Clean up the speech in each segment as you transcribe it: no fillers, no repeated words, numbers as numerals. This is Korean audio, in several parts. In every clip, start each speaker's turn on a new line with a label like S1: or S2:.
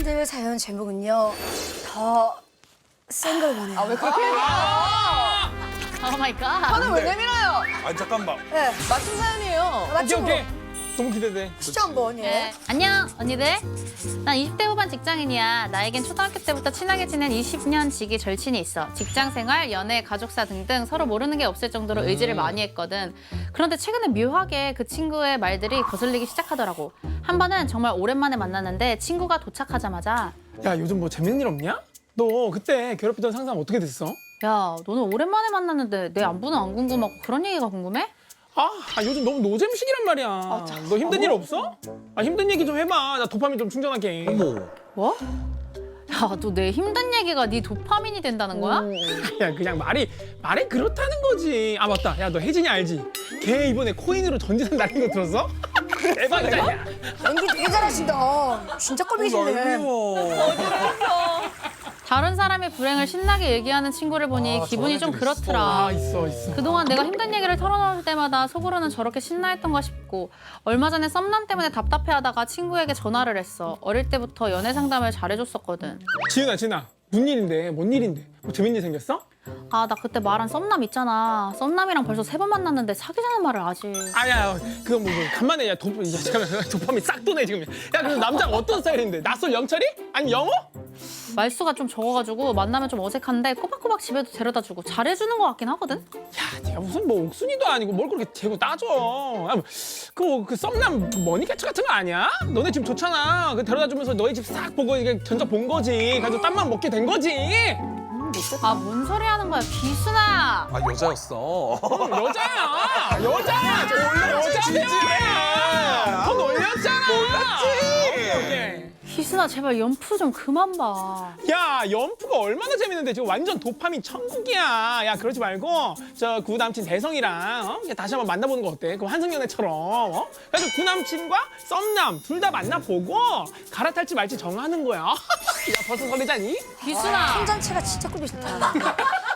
S1: 소개해드릴 사연 제목은요. 더 센 걸 원해요.
S2: 왜 그렇게 해요?
S3: 오 마이 갓.
S2: 저는 왜 내밀어요?
S4: 아니 잠깐만.
S1: 네,
S2: 맞춤 사연이에요.
S1: 맞죠?
S5: 오케이. 너무 기대돼.
S1: 시죠 한번. 예.
S3: 네. 안녕 언니들. 난 20대 후반 직장인이야. 나에겐 초등학교 때부터 친하게 지낸 20년 지기 절친이 있어. 직장 생활, 연애, 가족사 등등 서로 모르는 게 없을 정도로 의지를 많이 했거든. 그런데 최근에 묘하게 그 친구의 말들이 거슬리기 시작하더라고. 한 번은 정말 오랜만에 만났는데 친구가 도착하자마자
S5: 야, 요즘 뭐 재밌는 일 없냐? 너 그때 괴롭히던 상사 어떻게 됐어?
S3: 야, 너는 오랜만에 만났는데 내 안부는 안 궁금하고 그런 얘기가 궁금해?
S5: 요즘 너무 노잼식이란 말이야. 너 힘든 일 없어? 힘든 얘기 좀 해봐. 나 도파민 좀 충전할게.
S4: 어머.
S3: 뭐? 야, 너 내 힘든 얘기가 네 도파민이 된다는 거야?
S5: 야, 그냥 말이 그렇다는 거지. 맞다. 야, 너 혜진이 알지? 걔 이번에 코인으로 전재산 날린 거 들었어? 대박이다. 야.
S1: 연기 되게 잘하신다. 진짜 꼴보기시네.
S3: 다른 사람의 불행을 신나게 얘기하는 친구를 보니 기분이 좀 그렇더라.
S5: 있어.
S3: 그동안 내가 힘든 얘기를 털어놓을 때마다 속으로는 저렇게 신나했던가 싶고 얼마 전에 썸남 때문에 답답해하다가 친구에게 전화를 했어. 어릴 때부터 연애 상담을 잘해줬었거든.
S5: 지은아. 뭔 일인데? 뭐 재밌는 일 생겼어?
S3: 나 그때 말한 썸남 있잖아. 썸남이랑 벌써 3번 만났는데 사귀자는 말을 아직.
S5: 야, 그거 뭐 간만에 잠깐만 도파민 싹 도네 지금. 야, 그럼 남자가 어떤 스타일인데? 낯설 영철이? 아니 영어?
S3: 말수가 좀 적어가지고 만나면 좀 어색한데 꼬박꼬박 집에도 데려다주고 잘해주는 것 같긴 하거든?
S5: 야, 내가 무슨 뭐 옥순이도 아니고 뭘 그렇게 재고 따져. 그 썸남 머니캐쳐 같은 거 아니야? 너네 집 좋잖아. 그 데려다주면서 너희 집 싹 보고 이게 전적 본 거지. 그래서 땀만 먹게 된 거지.
S3: 뭔 소리 하는 거야, 기순아!
S4: 여자였어.
S5: 여자야. 여자야. 돈 올렸잖아. 몰랐지.
S3: 기순아, 제발 연프 좀 그만 봐.
S5: 야, 연프가 얼마나 재밌는데 지금 완전 도파민 천국이야. 야, 그러지 말고 저 구남친 대성이랑 다시 한번 만나보는 거 어때? 그 환승연애처럼. 그래서 구남친과 썸남 둘 다 만나보고 갈아탈지 말지 정하는 거야. 야, 벌써 설레자니?
S3: 기순아!
S1: 혼잔체가 진짜 꼴보기싫다.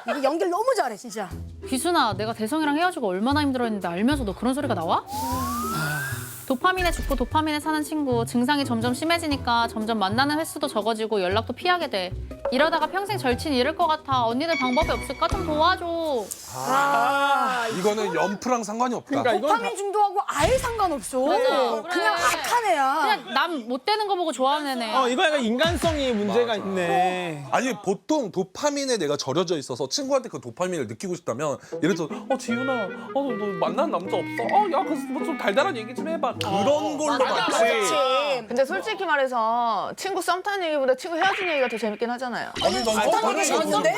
S1: 이거 연기를 너무 잘해 진짜.
S3: 기순아, 내가 대성이랑 헤어지고 얼마나 힘들어했는데 알면서 너 그런 소리가 나와? 도파민에 죽고 도파민에 사는 친구. 증상이 점점 심해지니까 점점 만나는 횟수도 적어지고 연락도 피하게 돼. 이러다가 평생 절친 잃을 것 같아. 언니들 방법이 없을까? 좀 도와줘.
S4: 이거는 연프랑 상관이 없다.
S5: 그러니까 이건
S1: 도파민 중독하고 아예 상관없어.
S3: 맞아.
S1: 그냥 악한 애야.
S3: 그냥 남 못 되는 거 보고 좋아하는 애네.
S5: 이거 약간 인간성이 문제가 있네.
S4: 아니 보통 도파민에 내가 절여져 있어서 친구한테 그 도파민을 느끼고 싶다면 예를 들어서 지윤아 너 만나는 남자 없어? 야 그래서 뭐좀 달달한 얘기 좀 해봐 그런 걸로 맞지.
S1: 그렇지.
S2: 근데 솔직히 말해서 친구 썸 타는 얘기보다 친구 헤어진 얘기가 더 재밌긴 하잖아요.
S4: 아니 난
S1: 어떤 얘기 재밌는데?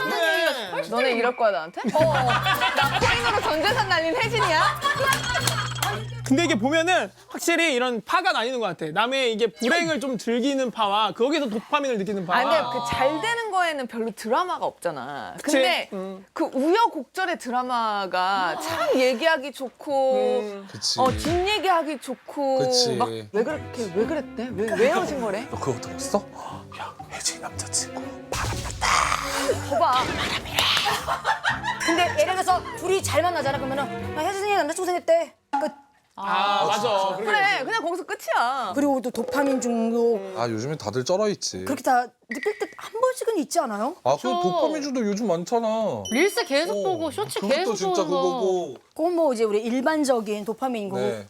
S2: 너네 이럴 거야 나한테? 나 코인으로 전 재산 날린 혜진이야?
S5: 근데 이게 보면은 확실히 이런 파가 나뉘는 것 같아. 남의 이게 불행을 좀 즐기는 파와 거기서 도파민을 느끼는 파.
S2: 근데 그 잘 되는 거에는 별로 드라마가 없잖아.
S5: 그치?
S2: 근데 그 우여곡절의 드라마가 참 얘기하기 좋고
S4: 그치.
S2: 뒷얘기하기 좋고
S4: 그치.
S2: 막 왜 그랬대? 왜 헤어진 거래?
S4: 너 그거 들었어? 야 혜진 남자친구 바람났다.
S2: 봐봐.
S1: 근데 예를 들어서 둘이 잘 만나잖아. 그러면은 혜진이 남자친구 생겼대. 끝.
S5: 맞아.
S2: 그래 그냥 거기서 끝이야.
S1: 그리고 또 도파민 중독
S4: 요즘엔 다들 쩔어 있지.
S1: 그렇게 다 느낄 때 한 번씩은 있지 않아요?
S4: 그 도파민주도 요즘 많잖아.
S3: 릴스 계속 보고 쇼츠
S4: 그것도
S3: 계속
S4: 진짜
S3: 보면서.
S4: 그거고.
S1: 그건 뭐 이제 우리 일반적인 도파민인 거고
S4: 네.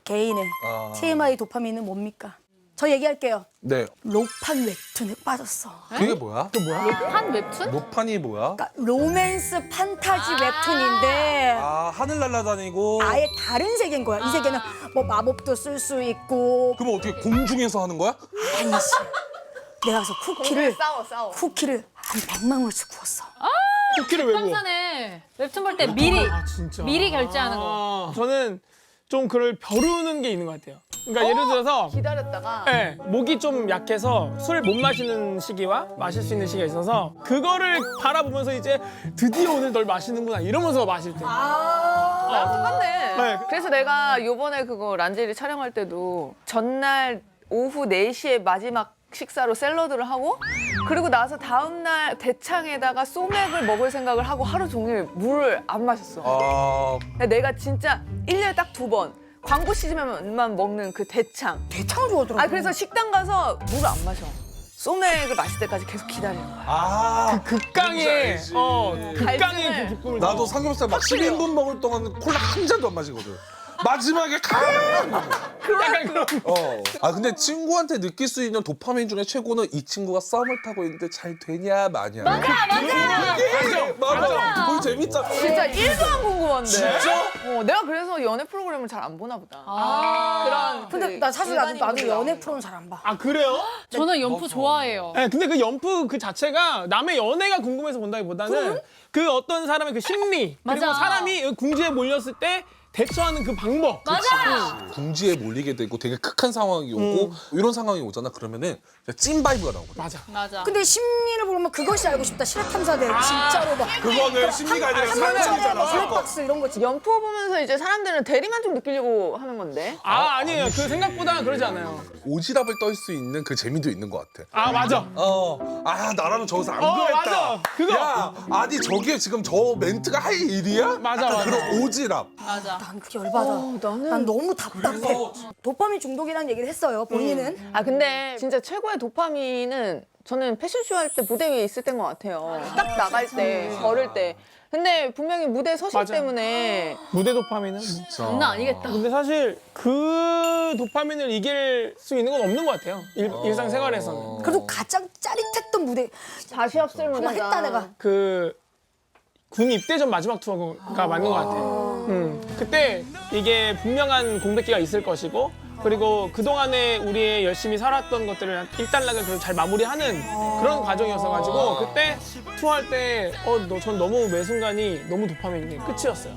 S1: 개인의 TMI 도파민은 뭡니까? 저 얘기할게요.
S4: 네.
S1: 로판 웹툰에 빠졌어.
S4: 그게 뭐야?
S3: 한 웹툰?
S4: 로판이 뭐야?
S1: 그러니까 로맨스 판타지 웹툰인데
S4: 하늘 날아다니고.
S1: 아예 다른 세계인 거야. 이 세계는 뭐 마법도 쓸 수 있고
S4: 그럼 어떻게 공중에서 하는 거야?
S1: 아니지. 내가 그래서
S2: 싸워.
S1: 쿠키를 한 100만 원씩 구웠어.
S5: 쿠키를 왜 구워?
S3: 깜사네. 웹툰 볼 때 미리
S5: 진짜.
S3: 미리 결제하는 거.
S5: 저는 좀 그걸 벼르는 게 있는 것 같아요. 그러니까 예를 들어서
S2: 기다렸다가
S5: 목이 좀 약해서 술 못 마시는 시기와 마실 수 있는 시기가 있어서 그거를 바라보면서 이제 드디어 오늘 널 마시는구나 이러면서 마실 때.
S2: 나랑 똑같네.
S5: 네.
S2: 그래서 내가 요번에 그거 란제리 촬영할 때도 전날 오후 4시에 마지막 식사로 샐러드를 하고 그리고 나서 다음날 대창에다가 소맥을 먹을 생각을 하고 하루 종일 물을 안 마셨어. 내가 진짜 1년에 딱 2번 광고 시즌에만 먹는 그 대창.
S1: 대창을 좋아하더라고.
S2: 그래서 식당 가서 물을 안 마셔. 소맥을 마실 때까지 계속 기다리는 거야.
S4: 아,
S5: 극강의
S4: 알지.
S5: 극강의
S2: 갈증을.
S5: 그 기쁨을.
S4: 나도 삼겹살 막 10인분 먹을 동안 콜라 한 잔도 안 마시거든. 마지막에
S5: 약간 그런.
S4: 아 근데 친구한테 느낄 수 있는 도파민 중에 최고는 이 친구가 썸을 타고 있는데 잘 되냐 마냐. 맞아. 그거 재밌잖아.
S2: 진짜 1도 안 궁금한데.
S4: 진짜?
S2: 내가 그래서 연애 프로그램을 잘 안 보나 보다. 그런.
S1: 근데
S2: 그
S1: 나 사실 나도
S2: 일반인분들
S1: 연애
S2: 나오는
S1: 프로는 잘 안 봐.
S5: 아 그래요?
S3: 저는 연프 좋아해요.
S5: 네, 근데 그 연프 그 자체가 남의 연애가 궁금해서 본다기보다는 그 어떤 사람의 그 심리 그리고
S3: 맞아.
S5: 사람이 궁지에 몰렸을 때 대처하는 그 방법.
S3: 맞아.
S4: 궁지에 몰리게 되고 되게 극한 상황이 오고 이런 상황이 오잖아. 그러면은 찐 바이브가 나오거든.
S5: 맞아.
S3: 맞아.
S1: 근데 심리를 보면 그것이 알고 싶다. 실화 탐사대 진짜로 막.
S4: 그거는 심리가 아니라 사건이잖아. 사건.
S1: 블랙박스 이런 거지.
S2: 연프 보면서 이제 사람들은 대리만족 느끼려고 하는 건데.
S5: 아니에요. 그 생각보다 그러지 않아요.
S4: 오지랖을 떨 수 있는 그 재미도 있는 것 같아.
S5: 아 맞아.
S4: 나라면 저기서 안
S5: 맞아.
S4: 그랬다.
S5: 그거.
S4: 야, 아니 저게 지금 저 멘트가 할 일이야?
S5: 맞아,
S4: 약간
S5: 맞아.
S4: 그런 오지랖.
S3: 맞아.
S1: 난 그게 열받아.
S2: 나는-
S1: 난 너무 답답해. 도파민 중독이라는 얘기를 했어요. 본인은.
S2: 근데 진짜 최고의 도파민은 저는 패션쇼 할 때 무대 위에 있을 때인 것 같아요. 딱 나갈 때, 걸을 때. 근데 분명히 무대 서식
S5: 맞아.
S2: 때문에
S5: 무대 도파민은.
S3: 장난 아니겠다.
S5: 근데 사실 그 도파민을 이길 수 있는 건 없는 것 같아요. 일상생활에서는.
S1: 그래도 가장 짜릿했던 무대
S2: 다시 없을
S1: 한번
S2: 무대다.
S1: 했다 내가.
S5: 그 군 입대 전 마지막 투어가 맞는 것 같아요. 그때 이게 분명한 공백기가 있을 것이고 그리고 그동안에 우리의 열심히 살았던 것들을 일단락을 그래도 잘 마무리하는 그런 과정이었어가지고 그때 투어할 때 전 너무 매 순간이 너무 도파민이 끝이었어요.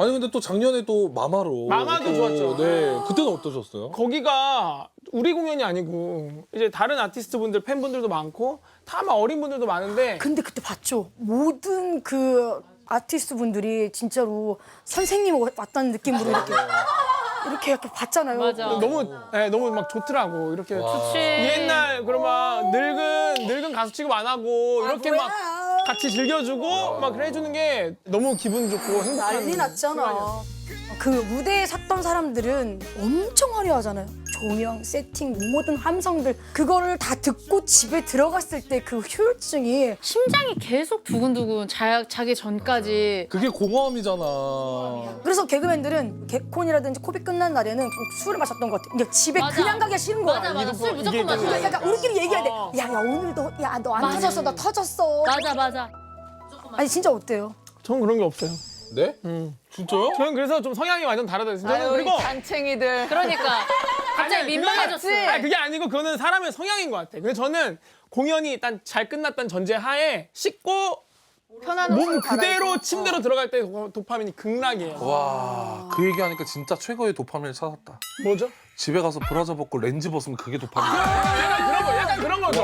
S4: 아니 근데 또 작년에 또 마마로
S5: 마마도
S4: 또,
S5: 좋았죠.
S4: 네, 그때는 어떠셨어요?
S5: 거기가 우리 공연이 아니고 이제 다른 아티스트 분들 팬분들도 많고 다 아마 어린 분들도 많은데
S1: 근데 그때 봤죠. 모든 그 아티스트 분들이 진짜로 선생님 왔다는 느낌으로 이렇게 봤잖아요.
S3: 맞아.
S5: 너무 막 좋더라고. 이렇게
S3: 좋지.
S5: 옛날 그런 막 늙은 가수 취급 안 하고 이렇게 막
S1: 뭐야.
S5: 같이 즐겨주고 막 그래 해주는 게 너무 기분 좋고 행복한
S1: 난리 났잖아. 그 무대에 섰던 사람들은 엄청 화려하잖아요. 조명, 세팅, 모든 함성들 그거를 다 듣고 집에 들어갔을 때 그 효율증이
S3: 심장이 계속 두근두근 자기 전까지.
S4: 그게 공허함이잖아.
S1: 그래서 개그맨들은 개콘이라든지 코빅 끝난 날에는 꼭 술을 마셨던 것 같아. 이제 집에
S3: 맞아.
S1: 그냥 가기가 싫은 거야.
S3: 맞아 맞아. 술 무조건
S5: 이게
S3: 마셔.
S1: 그러니까 약간 우리끼리 얘기해야 돼.
S3: 어.
S1: 야 오늘도 야 너 안
S3: 맞아.
S1: 터졌어. 나 터졌어.
S3: 맞아.
S1: 아니 진짜 어때요?
S5: 전 그런 게 없어요.
S4: 네? 진짜요?
S5: 저는 그래서 좀 성향이 완전 다르다. 저는
S2: 아유,
S5: 그리고
S2: 잔챙이들.
S3: 그러니까 갑자기 민망해졌어.
S5: 그게 아니고 그거는 사람의 성향인 것 같아. 근데 저는 공연이 일단 잘 끝났다는 전제하에 씻고
S2: 편한
S5: 몸
S2: 옷을
S5: 그대로
S2: 갈아입고.
S5: 침대로 들어갈 때 도파민이 극락이에요.
S4: 와, 그 얘기하니까 진짜 최고의 도파민을 찾았다.
S5: 뭐죠?
S4: 집에 가서 브라자 벗고 렌즈 벗으면 그게 도파민이야.
S5: 약간 그런 거죠.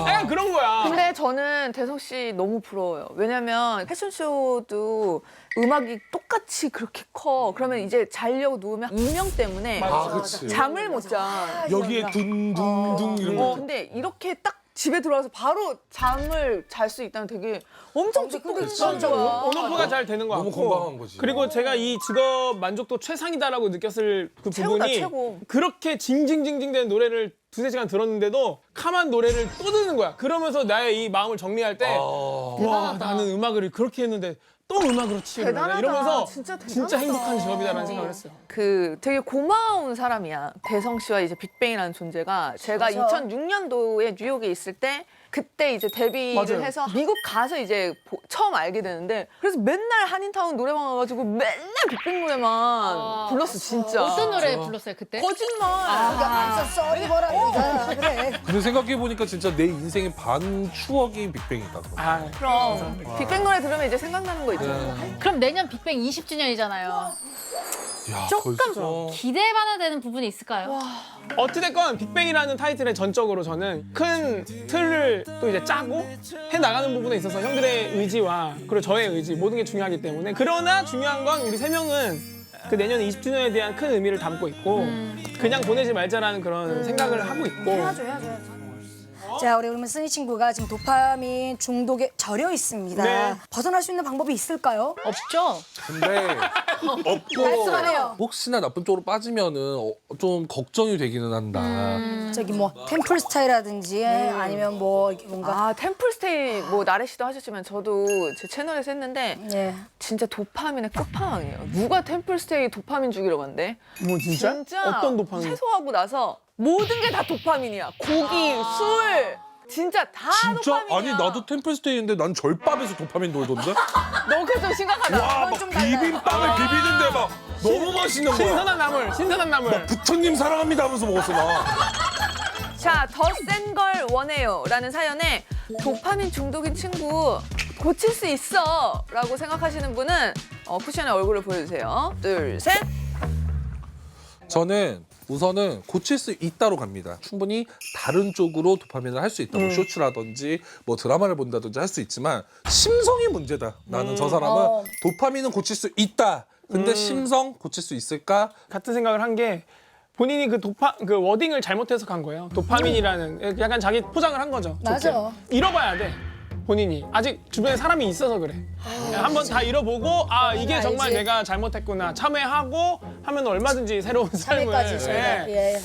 S5: 약간 그런 거야.
S2: 근데 저는 대성 씨 너무 부러워요. 왜냐면 패션쇼도 음악이 똑같이 그렇게 커. 그러면 이제 자려고 누우면 이명 때문에
S4: 아, 그치.
S2: 잠을 못 자.
S4: 여기에 둥둥둥 이런 거.
S2: 근데 이렇게 딱 집에 들어와서 바로 잠을 잘 수 있다는 되게 엄청
S1: 근데
S2: 좋은
S1: 진짜
S2: 거야.
S5: 온오프가 잘 되는 것
S4: 너무
S5: 같고
S4: 건강한 거지.
S5: 그리고 제가 이 직업 만족도 최상이다라고 느꼈을 그
S2: 최고다,
S5: 부분이
S2: 최고.
S5: 그렇게 징징징징 되는 노래를 두세 시간 들었는데도 카만 노래를 또 듣는 거야. 그러면서 나의 이 마음을 정리할 때 와 나는 음악을 그렇게 했는데 또 음악으로 치우는 거야.
S2: 대단하다.
S5: 이러면서
S2: 진짜 대단하다.
S5: 행복한 직업이다라는 생각을 했어요.
S2: 그 되게 고마운 사람이야. 대성 씨와 이제 빅뱅이라는 존재가 제가
S1: 맞아.
S2: 2006년도에 뉴욕에 있을 때 그때 이제 데뷔를
S5: 맞아요.
S2: 해서 미국 가서 이제 처음 알게 되는데 그래서 맨날 한인타운 노래방 가가지고 맨날 빅뱅 노래만 불렀어 진짜.
S3: 어떤 노래 불렀어요 그때?
S2: 거짓말.
S1: 안 썼어. 이거라 이거라 그래.
S4: 근데 생각해보니까 진짜 내 인생의 반 추억이 빅뱅이다.
S5: 아,
S2: 그럼 빅뱅 노래 들으면 이제 생각나는 거 있잖아.
S3: 그럼 내년 빅뱅 20주년이잖아요.
S4: 야,
S3: 조금
S4: 벌써.
S3: 기대해봐야 되는 부분이 있을까요?
S5: 어찌됐건 빅뱅이라는 타이틀의 전적으로 저는 큰 틀을 또 이제 짜고 해나가는 부분에 있어서 형들의 의지와 그리고 저의 의지 모든 게 중요하기 때문에 그러나 중요한 건 우리 세 명은 그 내년 20주년에 대한 큰 의미를 담고 있고 그냥 보내지 말자라는 그런 생각을 하고 있고
S1: 해야죠. 자, 우리 그러면 쓰니 친구가 지금 도파민 중독에 절여 있습니다.
S5: 네.
S1: 벗어날 수 있는 방법이 있을까요?
S3: 없죠.
S4: 근데 없고
S1: 깔끔하네요.
S4: 혹시나 나쁜 쪽으로 빠지면은 좀 걱정이 되기는 한다.
S1: 저기 뭐 템플 스타이라든지 아니면 뭐 이렇게 뭔가
S2: 아 템플스테이 뭐 나래 씨도 하셨지만 저도 제 채널에서 했는데
S1: 예.
S2: 진짜 도파민의 끝판왕이에요. 누가 템플스테이 도파민 죽이러 간대?
S5: 뭐 진짜? 어떤 도파민?
S2: 채소하고 나서 모든 게 다 도파민이야. 고기, 술, 진짜 다
S4: 진짜?
S2: 도파민이야.
S4: 아니 나도 템플스테이인데 난 절밥에서 도파민 돌던데?
S2: 너 그거 좀 심각하다.
S4: 와 막 비빔밥을 비비는데 막 너무 맛있는 거야.
S5: 신선한 나물, 신선한 나물.
S4: 부처님 사랑합니다 하면서 먹었어 나.
S2: 자, 더 센 걸 원해요 라는 사연에 도파민 중독인 친구 고칠 수 있어 라고 생각하시는 분은 쿠션의 얼굴을 보여주세요. 둘, 셋.
S4: 저는 우선은 고칠 수 있다로 갑니다. 충분히 다른 쪽으로 도파민을 할 수 있다. 뭐 쇼츠라든지 뭐 드라마를 본다든지 할 수 있지만 심성이 문제다. 나는 저 사람은 도파민은 고칠 수 있다. 근데 심성 고칠 수 있을까?
S5: 같은 생각을 한 게 본인이 그 워딩을 잘못 해석한 거예요. 도파민이라는 약간 자기 포장을 한 거죠.
S1: 맞아.
S5: 좋게. 잃어봐야 돼. 본인이 아직 주변에 사람이 있어서 그래. 한번 다 잃어보고 아 이게 정말
S1: 알지.
S5: 내가 잘못했구나 참회하고 하면 얼마든지 새로운 삶을.
S1: 참회까지
S5: 예.
S1: 저희가 예.